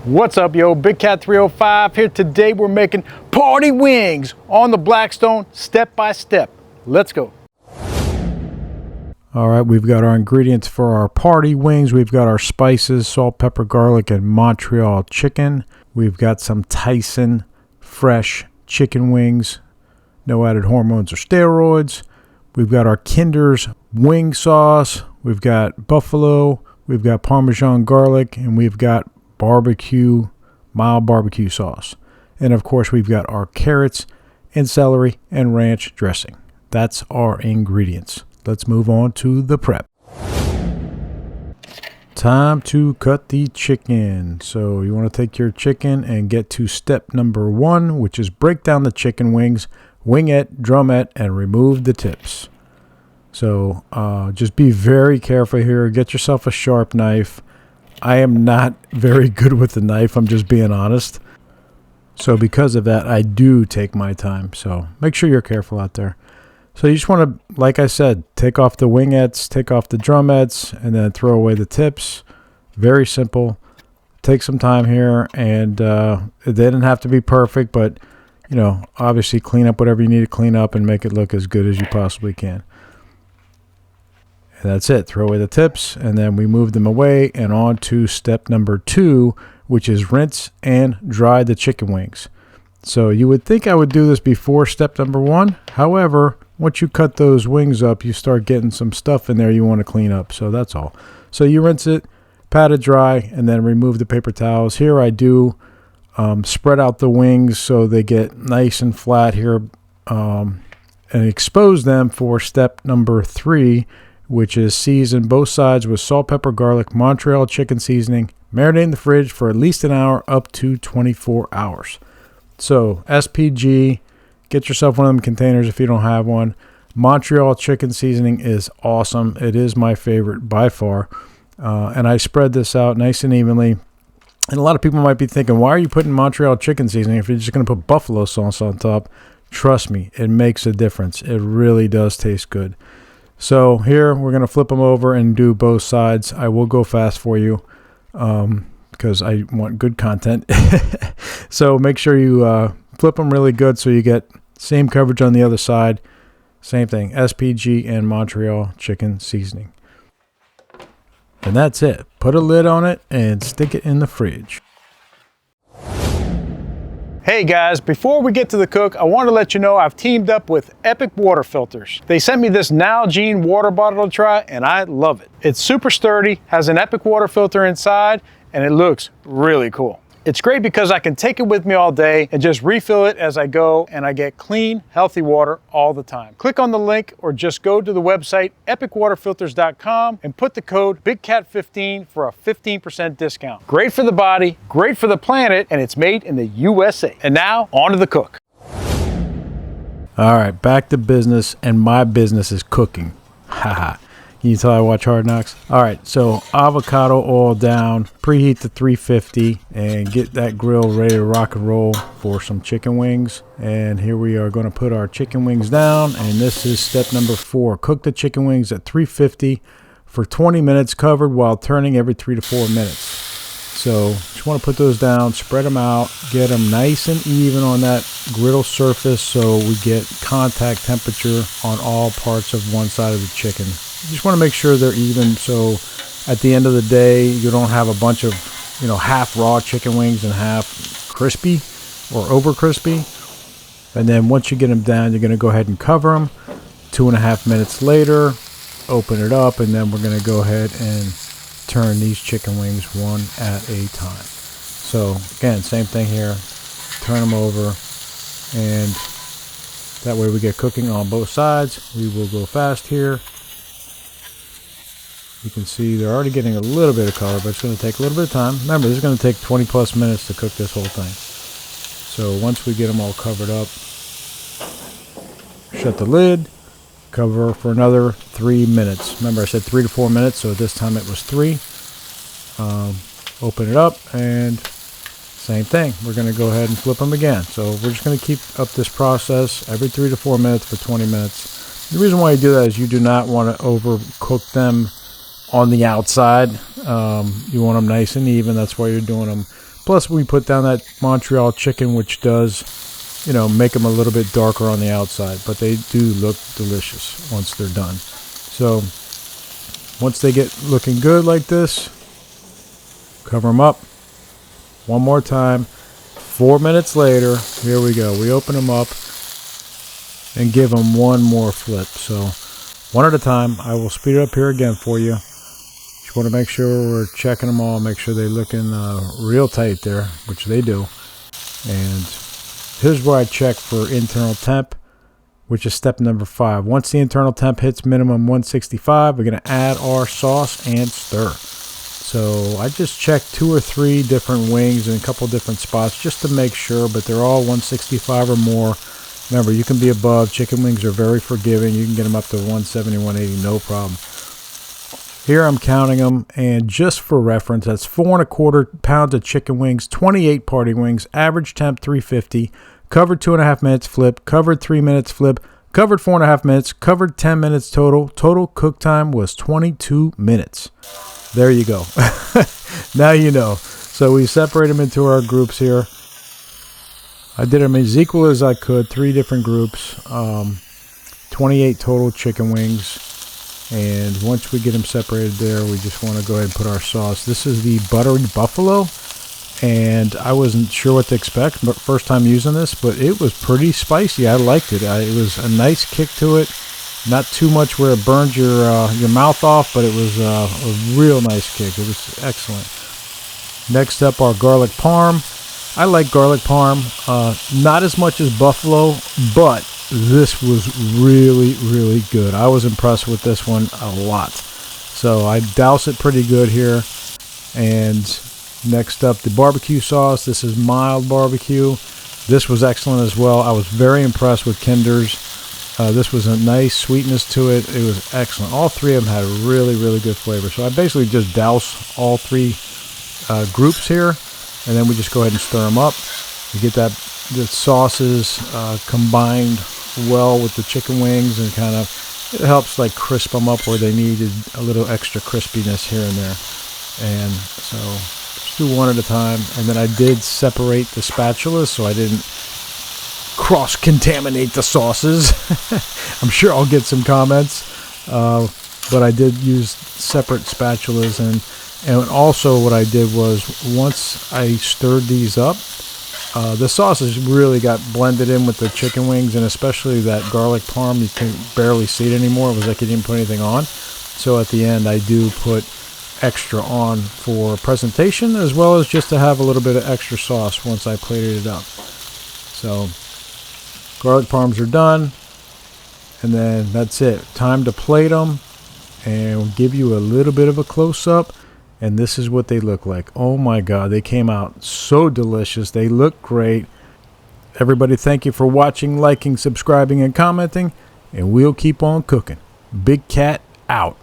What's up, yo? Big Cat 305 here. Today we're making party wings on the Blackstone step by step. Let's go. All right, we've got our ingredients for our party wings. We've got our spices, salt, pepper, garlic, and Montreal chicken. We've got some Tyson fresh chicken wings, no added hormones or steroids. We've got our Kinder's wing sauce. We've got buffalo. We've got Parmesan garlic, and we've got mild barbecue sauce. And of course, we've got our carrots and celery and ranch dressing. That's our ingredients. Let's move on to the prep. Time to cut the chicken. So you want to take your chicken and get to step number 1, which is break down the chicken wings, wingette, drumette, and remove the tips. So just be very careful here. Get yourself a sharp knife. I am not very good with the knife, I'm just being honest. So because of that, I do take my time. So make sure you're careful out there. So you just want to, like I said, take off the wingettes, take off the drumettes, and then throw away the tips. Very simple. Take some time here, and it didn't have to be perfect, but, you know, obviously clean up whatever you need to clean up and make it look as good as you possibly can. That's it. Throw away the tips, and then we move them away and on to step number 2, which is rinse and dry the chicken wings. So you would think I would do this before step number 1. However, once you cut those wings up, you start getting some stuff in there you want to clean up. So that's all. So you rinse it, pat it dry, and then remove the paper towels. Here I do spread out the wings so they get nice and flat here, and expose them for step number 3, which is season both sides with salt, pepper, garlic, Montreal chicken seasoning, marinate in the fridge for at least an hour up to 24 hours. So SPG, get yourself one of them containers if you don't have one. Montreal chicken seasoning is awesome. It is my favorite by far. And I spread this out nice and evenly. And a lot of people might be thinking, why are you putting Montreal chicken seasoning if you're just going to put buffalo sauce on top? Trust me, it makes a difference. It really does taste good. So here we're going to flip them over and do both sides. I will go fast for you because I want good content. So make sure you flip them really good so you get same coverage on the other side. Same thing, SPG and Montreal chicken seasoning. And that's it. Put a lid on it and stick it in the fridge. Hey guys, before we get to the cook, I want to let you know I've teamed up with Epic Water Filters. They sent me this Nalgene water bottle to try, and I love it. It's super sturdy, has an Epic water filter inside, and it looks really cool. It's great because I can take it with me all day and just refill it as I go, and I get clean, healthy water all the time. Click on the link or just go to the website epicwaterfilters.com and put the code BIGCAT15 for a 15% discount. Great for the body, great for the planet, and it's made in the USA. And now, on to the cook. All right, back to business, and my business is cooking. Haha. Can you tell I watch Hard Knocks? All right, so avocado oil down, preheat to 350, and get that grill ready to rock and roll for some chicken wings. And here we are going to put our chicken wings down, and this is step number 4. Cook the chicken wings at 350 for 20 minutes covered while turning every 3 to 4 minutes. So just want to put those down, spread them out, get them nice and even on that griddle surface so we get contact temperature on all parts of one side of the chicken. You just want to make sure they're even so at the end of the day you don't have a bunch of, you know, half raw chicken wings and half crispy or over crispy. And then once you get them down, you're going to go ahead and cover them. 2.5 minutes later, open it up, and then we're going to go ahead and turn these chicken wings one at a time. So again, same thing here. Turn them over, and that way we get cooking on both sides. We will go fast here. You can see they're already getting a little bit of color, but it's going to take a little bit of time. Remember, this is going to take 20 plus minutes to cook this whole thing. So once we get them all covered up, shut the lid, cover for another 3 minutes. Remember, I said 3 to 4 minutes, so this time it was 3. Open it up, and same thing. We're going to go ahead and flip them again. So we're just going to keep up this process every 3 to 4 minutes for 20 minutes. The reason why you do that is you do not want to overcook them on the outside. You want them nice and even. That's why you're doing them Plus, we put down that Montreal Chicken, which does, you know, make them a little bit darker on the outside. But they do look delicious once they're done. So, once they get looking good like this, cover them up. One more time. 4 minutes later, here we go. We open them up and give them one more flip. So, one at a time. I will speed it up here again for you. Just want to make sure we're checking them all. Make sure they're looking real tight there, which they do. And here's where I check for internal temp, which is step number 5. Once the internal temp hits minimum 165, we're going to add our sauce and stir. So I just checked 2 or 3 different wings in a couple different spots just to make sure, but they're all 165 or more. Remember, you can be above. Chicken wings are very forgiving. You can get them up to 170, 180, no problem. Here I'm counting them, and just for reference, that's 4 1/4 pounds of chicken wings, 28 party wings, average temp 350, covered 2.5 minutes flip, covered 3 minutes flip, covered 4.5 minutes, covered 10 minutes total. Total cook time was 22 minutes. There you go. Now you know. So we separate them into our groups here. I did them as equal as I could, 3 different groups, 28 total chicken wings. And once we get them separated there, we just want to go ahead and put our sauce. This is the buttery buffalo, and I wasn't sure what to expect, but first time using this, but it was pretty spicy. I liked it. It was a nice kick to it. Not too much where it burned your mouth off, but it was a real nice kick. It was excellent. Next up, our garlic parm. I like garlic parm, not as much as buffalo, but this was really, really good. I was impressed with this one a lot. So I douse it pretty good here. And next up, the barbecue sauce. This is mild barbecue. This was excellent as well. I was very impressed with Kinder's. This was a nice sweetness to it. It was excellent. All 3 of them had really, really good flavor. So I basically just douse all 3 groups here, and then we just go ahead and stir them up. You get the sauces combined well with the chicken wings, and kind of it helps like crisp them up where they needed a little extra crispiness here and there. And so just do one at a time. And then I did separate the spatulas so I didn't cross-contaminate the sauces. I'm sure I'll get some comments, but I did use separate spatulas. And also what I did was, once I stirred these up, the sauces really got blended in with the chicken wings, and especially that garlic parm. You can barely see it anymore. It was like you didn't put anything on. So at the end, I do put extra on for presentation, as well as just to have a little bit of extra sauce once I plated it up. So garlic parms are done, and then that's it. Time to plate them, and we'll give you a little bit of a close-up. And this is what they look like. Oh my God, they came out so delicious. They look great. Everybody, thank you for watching, liking, subscribing, and commenting. And we'll keep on cooking. Big Cat out.